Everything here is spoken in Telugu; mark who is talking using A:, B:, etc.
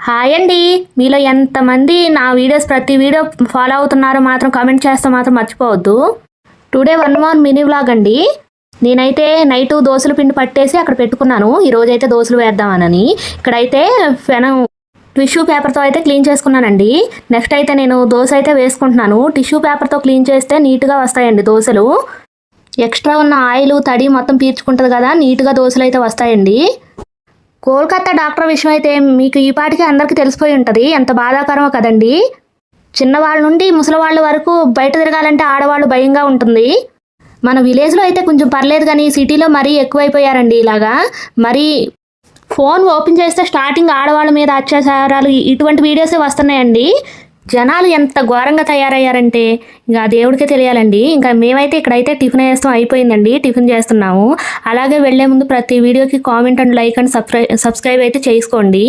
A: హాయ్ అండి, మీలో ఎంతమంది నా వీడియోస్ ప్రతి వీడియో ఫాలో అవుతున్నారో మాత్రం కామెంట్ చేస్తే మాత్రం మర్చిపోవద్దు. Today one more mini vlog అండి. నేనైతే నైట్ దోశల పిండి పట్టేసి అక్కడ పెట్టుకున్నాను. ఈరోజు అయితే దోశలు వేద్దామని. ఇక్కడైతే టిష్యూ పేపర్తో అయితే క్లీన్ చేసుకున్నానండి. నెక్స్ట్ అయితే నేను దోశ అయితే వేసుకుంటున్నాను. టిష్యూ పేపర్తో క్లీన్ చేస్తే నీట్గా వస్తాయండి దోశలు. ఎక్స్ట్రా ఉన్న ఆయిల్ తడి మొత్తం పీల్చుకుంటుంది కదా, నీట్గా దోశలు అయితే వస్తాయండి. కోల్కతా డాక్టర్ విషయం అయితే మీకు ఈ పాటికి అందరికీ తెలిసిపోయి ఉంటుంది. ఎంత బాధాకరమో కదండి. చిన్నవాళ్ళ నుండి ముసలివాళ్ళ వరకు బయట తిరగాలంటే ఆడవాళ్ళు భయంగా ఉంటుంది. మన విలేజ్లో అయితే కొంచెం పర్లేదు, కానీ సిటీలో మరీ ఎక్కువైపోయారండి. ఇలాగా మరి ఫోన్ ఓపెన్ చేస్తే స్టార్టింగ్ ఆడవాళ్ళ మీద అత్యాచారాలు ఇటువంటి వీడియోసే వస్తున్నాయండి. జనాలు ఎంత ఘోరంగా తయారయ్యారంటే ఇంకా దేవుడికే తెలియాలండి. ఇంకా మేమైతే ఇక్కడైతే టిఫిన్ వేస్తాం అయిపోయిందండి, టిఫిన్ చేస్తున్నాము. అలాగే వెళ్లే ముందు ప్రతి వీడియోకి comment and like and subscribe అయితే చేసుకోండి.